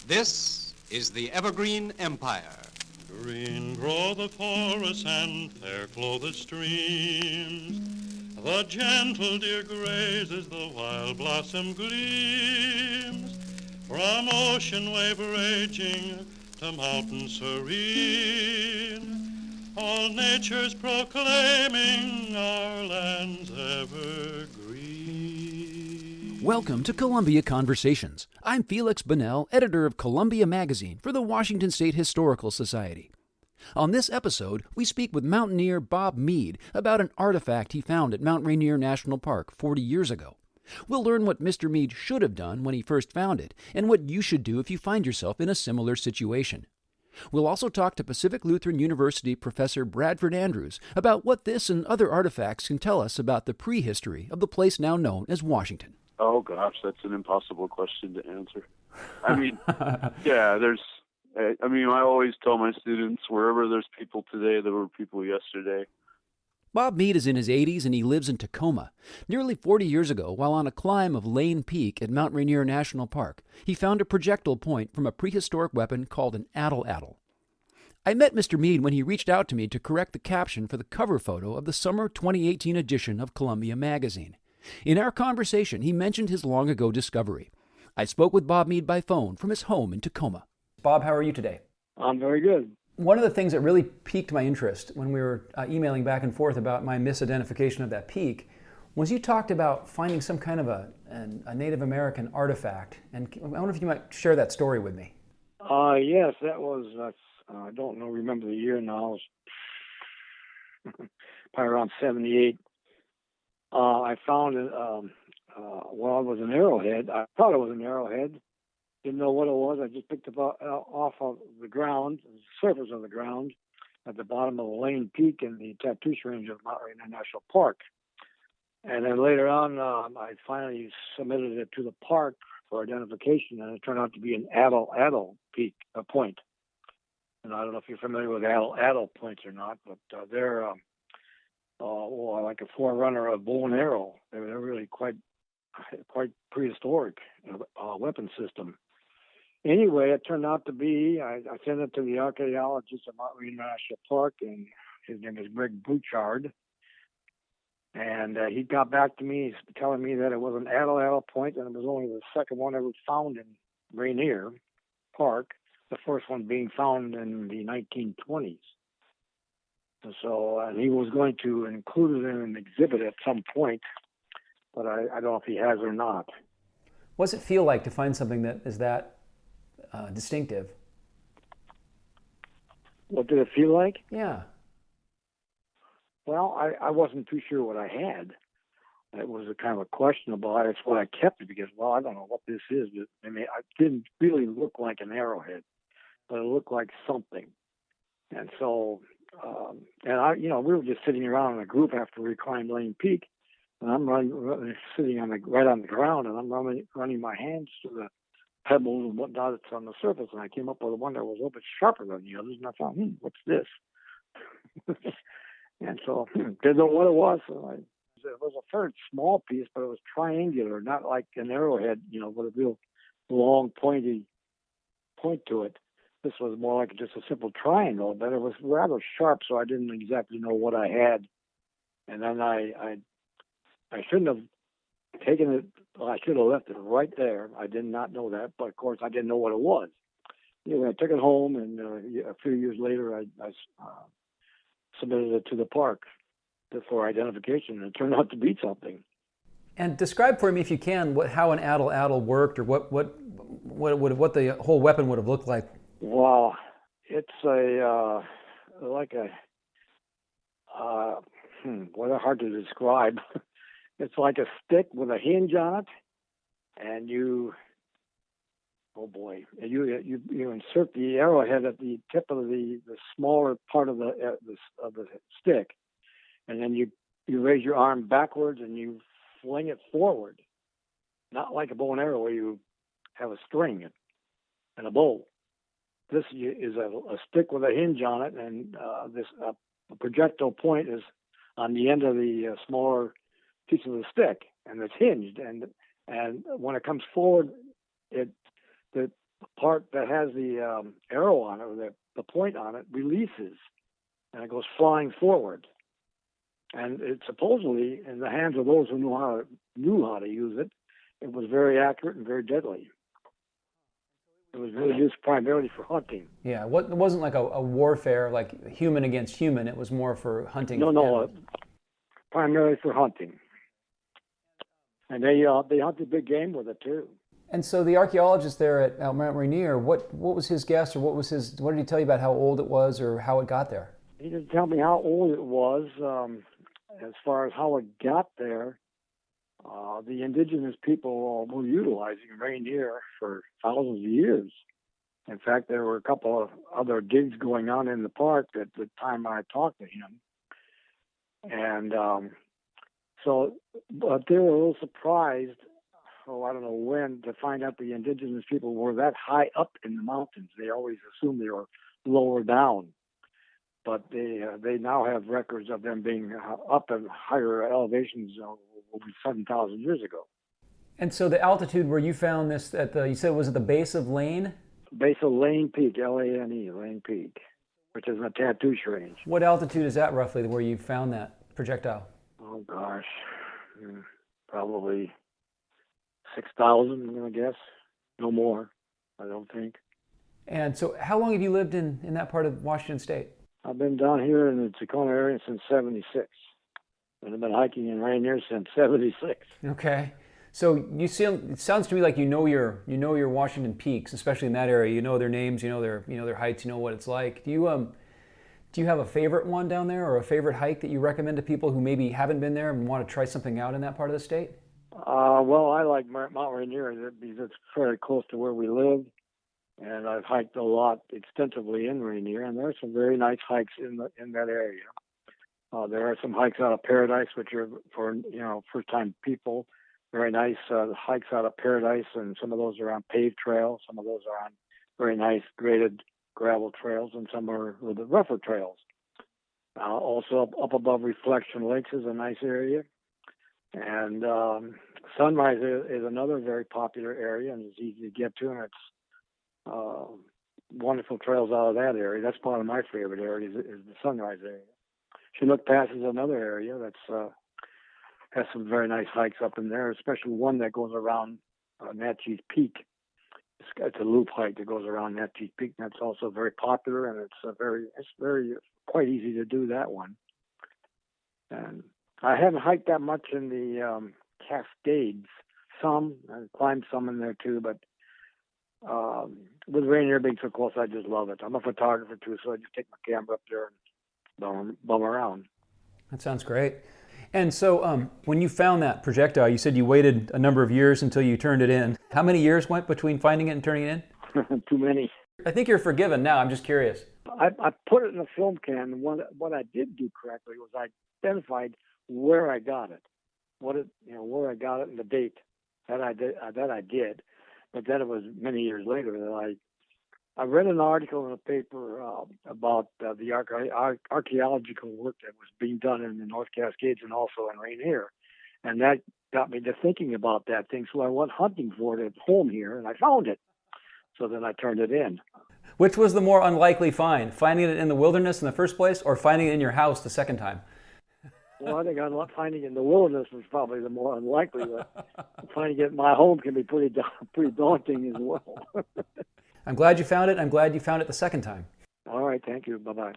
This is the Evergreen Empire. Green grow the forests and fair flow the streams. The gentle deer grazes, the wild blossom gleams. From ocean wave raging to mountain serene, all nature's proclaiming our land's evergreen. Welcome to Columbia Conversations. I'm Feliks Banel, editor of Columbia Magazine for the Washington State Historical Society. On this episode, we speak with mountaineer Bob Mead about an artifact he found at Mount Rainier National Park 40 years ago. We'll learn what Mr. Mead should have done when he first found it, and what you should do if you find yourself in a similar situation. We'll also talk to Pacific Lutheran University Professor Bradford about what this and other artifacts can tell us about the prehistory of the place now known as Washington. Oh, gosh, that's an impossible question to answer. I mean, yeah, I always tell my students, wherever there's people today, there were people yesterday. Bob Mead is in his 80s and he lives in Tacoma. Nearly 40 years ago, while on a climb of Lane Peak at Mount Rainier National Park, he found a projectile point from a prehistoric weapon called an Atlatl. I met Mr. Mead when he reached out to me to correct the caption for the cover photo of the summer 2018 edition of Columbia Magazine. In our conversation, he mentioned his long-ago discovery. I spoke with Bob Mead by phone from his home in Tacoma. Bob, how are you today? I'm very good. One of the things that really piqued my interest when we were emailing back and forth about my misidentification of that peak was you talked about finding some kind of a Native American artifact. And I wonder if you might share that story with me. Yes, that was, I don't know, remember the year now. It was probably around 78. I found it, it was an arrowhead. I thought it was an arrowhead. Didn't know what it was. I just picked it off of the ground, the surface of the ground, at the bottom of the Lane Peak in the Tatoosh Range of Mount Rainier National Park. And then later on, I finally submitted it to the park for identification, and it turned out to be an Atlatl peak, a point. And I don't know if you're familiar with Atlatl points or not, but they're like a forerunner of bow and arrow. They're really quite prehistoric weapon system. Anyway, it turned out to be, I sent it to the archaeologist at Mount Rainier National Park, and his name is Greg Bouchard. And he got back to me telling me that it was an Atlatl point, and it was only the second one ever found in Rainier Park, the first one being found in the 1920s. And he was going to include it in an exhibit at some point, but I don't know if he has or not. What does it feel like to find something that is that distinctive? What did it feel like? Yeah. Well, I wasn't too sure what I had. It was a kind of a questionable. That's why I kept it, because, I don't know what this is. I mean, it didn't really look like an arrowhead, but it looked like something. And so, we were just sitting around in a group after we climbed Lane Peak, and I'm sitting right on the ground, and I'm running my hands through the pebbles and whatnot that's on the surface, and I came up with one that was a little bit sharper than the others, and I thought, what's this? And so, didn't know what it was. So it was a fairly small piece, but it was triangular, not like an arrowhead, with a real long, pointy point to it. This was more like just a simple triangle, but it was rather sharp, so I didn't exactly know what I had. And then I shouldn't have taken it. I should have left it right there. I did not know that, but of course I didn't know what it was. Anyway, I took it home, and a few years later, I submitted it to the park for identification, and it turned out to be something. And describe for me, if you can, how an Atlatl worked, or what the whole weapon would have looked like. Well, it's hard to describe. It's like a stick with a hinge on it, and you insert the arrowhead at the tip of the smaller part of the stick, and then you raise your arm backwards and you fling it forward, not like a bow and arrow where you have a string and a bow. This is a stick with a hinge on it, and a projectile point is on the end of the smaller piece of the stick, and it's hinged. And when it comes forward, the part that has the arrow on it, or the point on it, releases, and it goes flying forward. And it supposedly, in the hands of those who knew how to use it, it was very accurate and very deadly. It was really used primarily for hunting. Yeah, it wasn't like a warfare, like human against human. It was more for hunting. No, primarily for hunting. And they hunted big game with it too. And so the archaeologist there at Mount Rainier, what was his guess, or what did he tell you about how old it was or how it got there? He didn't tell me how old it was. As far as how it got there, the indigenous people were utilizing Rainier for thousands of years. In fact, there were a couple of other digs going on in the park at the time I talked to him. And but they were a little surprised, I don't know when, to find out the indigenous people were that high up in the mountains. They always assumed they were lower down. But they now have records of them being up at higher elevations over 7,000 years ago. And so the altitude where you found this you said, was at the base of Lane? Base of Lane Peak, Lane, Lane Peak, which is a Tatoosh range. What altitude is that roughly where you found that projectile? Oh gosh, probably 6,000, I'm gonna guess. No more, I don't think. And so how long have you lived in that part of Washington State? I've been down here in the Tacoma area since '76, and I've been hiking in Rainier since '76. Okay, so it sounds to me like you know your Washington peaks, especially in that area. You know their names, you know their heights, you know what it's like. Do you have a favorite one down there, or a favorite hike that you recommend to people who maybe haven't been there and want to try something out in that part of the state? Well, I like Mount Rainier because it's fairly close to where we live. And I've hiked a lot extensively in Rainier, and there are some very nice hikes in that area. There are some hikes out of Paradise, which are for first-time people. Very nice hikes out of Paradise, and some of those are on paved trails. Some of those are on very nice graded gravel trails, and some are a little bit rougher trails. Also up above Reflection Lakes is a nice area, and Sunrise is another very popular area, and it's easy to get to, and it's wonderful trails out of that area. That's part of my favorite area is the Sunrise area. Chinook Pass is another area that's has some very nice hikes up in there, especially one that goes around Natchez Peak. It's a loop hike that goes around Natchez Peak. That's also very popular, and it's quite easy to do that one. And I haven't hiked that much in the Cascades. I climbed some in there too, but with Rainier being so close, I just love it. I'm a photographer too, so I just take my camera up there and bum around. That sounds great. And so when you found that projectile, you said you waited a number of years until you turned it in. How many years went between finding it and turning it in? Too many. I think you're forgiven now. I'm just curious. I put it in a film can, and what I did do correctly was I identified where I got it, where I got it, and the date that I did. But then it was many years later that I read an article in a paper about the archaeological work that was being done in the North Cascades and also in Rainier. And that got me to thinking about that thing. So I went hunting for it at home here, and I found it. So then I turned it in. Which was the more unlikely find? Finding it in the wilderness in the first place, or finding it in your house the second time? Well, I think finding it in the wilderness was probably the more unlikely. But finding it in my home can be pretty daunting as well. I'm glad you found it. I'm glad you found it the second time. All right, thank you. Bye-bye.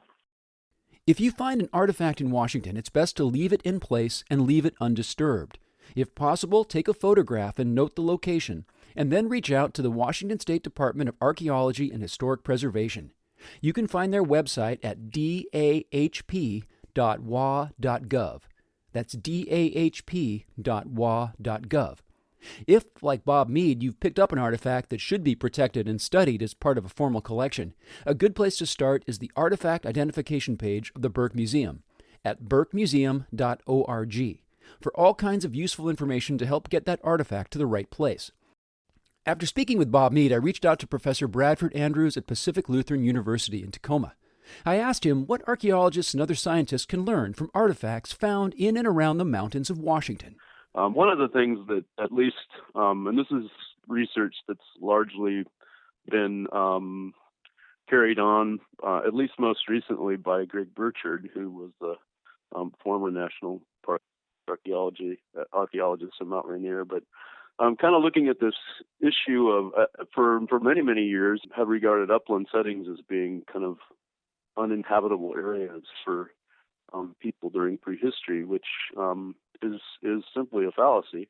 If you find an artifact in Washington, it's best to leave it in place and leave it undisturbed. If possible, take a photograph and note the location, and then reach out to the Washington State Department of Archaeology and Historic Preservation. You can find their website at dahp.wa.gov. That's dahp.wa.gov. If, like Bob Mead, you've picked up an artifact that should be protected and studied as part of a formal collection, a good place to start is the Artifact Identification page of the Burke Museum at burkemuseum.org for all kinds of useful information to help get that artifact to the right place. After speaking with Bob Mead, I reached out to Professor Bradford Andrews at Pacific Lutheran University in Tacoma. I asked him what archaeologists and other scientists can learn from artifacts found in and around the mountains of Washington. One of the things that, at least, and this is research that's largely been carried on, at least most recently, by Greg Burchard, who was the former National Park archaeologist in Mount Rainier. But I'm kind of looking at this issue of, for many years, have regarded upland settings as being kind of uninhabitable areas for people during prehistory, which is simply a fallacy.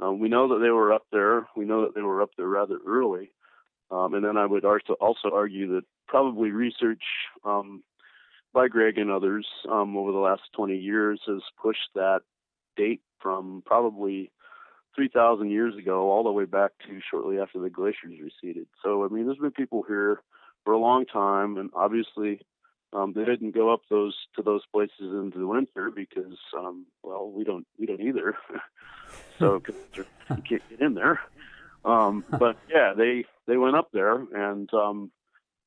We know that they were up there. We know that they were up there rather early. And then I would also argue that probably research by Greg and others over the last 20 years has pushed that date from probably 3,000 years ago all the way back to shortly after the glaciers receded. So, I mean, there's been people here for a long time, and obviously they didn't go up to those places into the winter because, well, we don't either. So 'cause you can't get in there. But yeah, they went up there and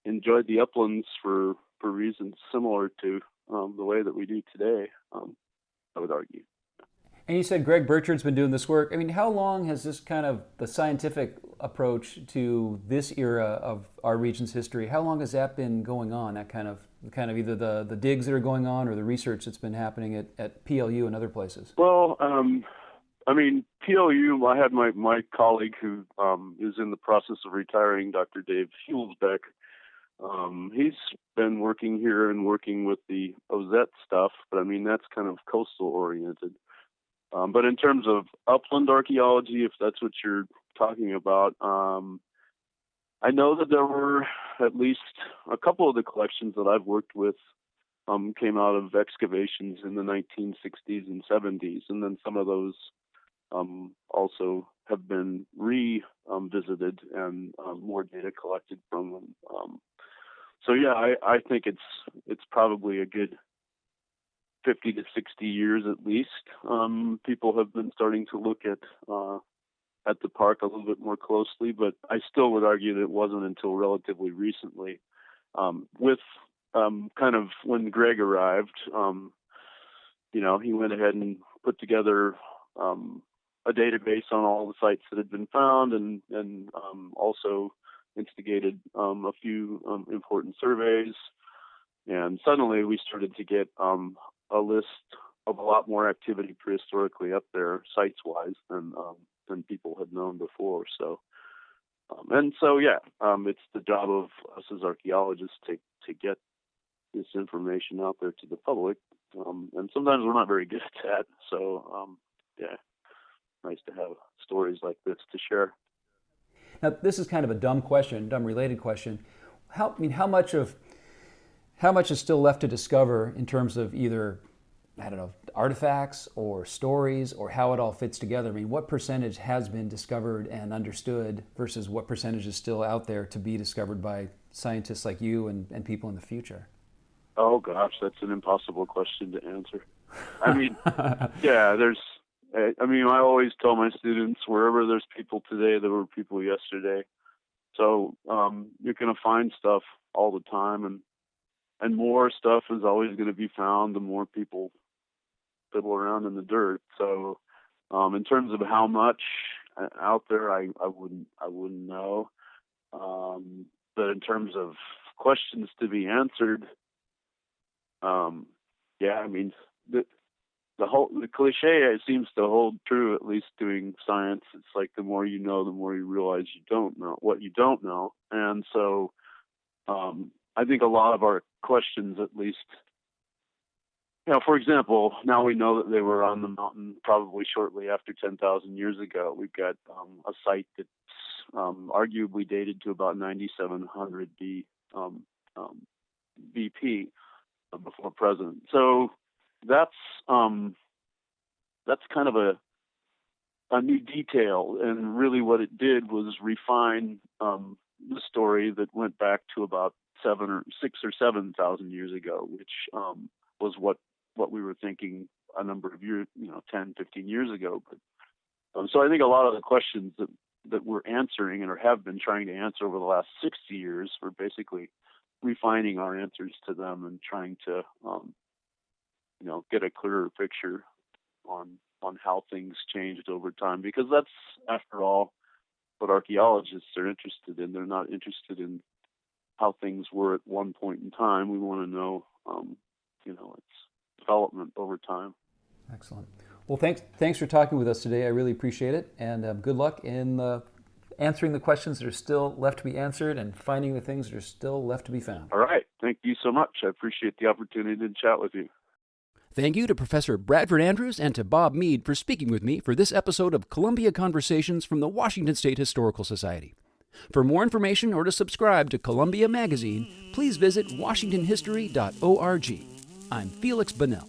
enjoyed the uplands for reasons similar to the way that we do today, I would argue. And you said Greg Burchard's been doing this work. I mean, how long has this kind of the scientific approach to this era of our region's history, how long has that been going on, that kind of either the digs that are going on or the research that's been happening at PLU and other places? Well, I mean, PLU, I had my colleague who is in the process of retiring, Dr. Dave Hulsbeck. He's been working here and working with the Ozette stuff, but I mean, that's kind of coastal oriented. But in terms of upland archaeology, if that's what you're talking about, I know that there were at least a couple of the collections that I've worked with came out of excavations in the 1960s and 70s, and then some of those also have been revisited and more data collected from them. So yeah, I think it's probably a good 50 to 60 years at least. People have been starting to look at the park a little bit more closely, but I still would argue that it wasn't until relatively recently, with kind of when Greg arrived. He went ahead and put together a database on all the sites that had been found, and also instigated a few important surveys. And suddenly we started to get a list of a lot more activity prehistorically up there, sites-wise, than people had known before. So, it's the job of us as archaeologists to get this information out there to the public. And sometimes we're not very good at that. So, nice to have stories like this to share. Now, this is kind of a dumb related question. How much is still left to discover in terms of either, I don't know, artifacts or stories, or how it all fits together? I mean, what percentage has been discovered and understood versus what percentage is still out there to be discovered by scientists like you and people in the future? Oh gosh, that's an impossible question to answer. I mean, I always tell my students, wherever there's people today, there were people yesterday. So you're going to find stuff all the time, and more stuff is always going to be found the more people fiddle around in the dirt. So in terms of how much out there, I wouldn't know. But in terms of questions to be answered, the cliche, it seems to hold true, at least doing science. It's like the more you know, the more you realize you don't know what you don't know. And so I think a lot of our questions, at least, for example, now we know that they were on the mountain probably shortly after 10,000 years ago. We've got a site that's arguably dated to about 9,700 BP before present. So that's kind of a new detail, and really what it did was refine the story that went back to about 6,000 or 7,000 years ago, which was what we were thinking a number of years, 10, 15 years ago. But so I think a lot of the questions that we're answering and or have been trying to answer over the last 60 years, we're basically refining our answers to them and trying to get a clearer picture on how things changed over time, because that's, after all, what archaeologists are interested in. They're not interested in how things were at one point in time. We want to know, its development over time. Excellent. Well, thanks for talking with us today. I really appreciate it, and good luck in answering the questions that are still left to be answered and finding the things that are still left to be found. All right. Thank you so much. I appreciate the opportunity to chat with you. Thank you to Professor Bradford Andrews and to Bob Mead for speaking with me for this episode of Columbia Conversations from the Washington State Historical Society. For more information or to subscribe to Columbia Magazine, please visit washingtonhistory.org. I'm Feliks Banel.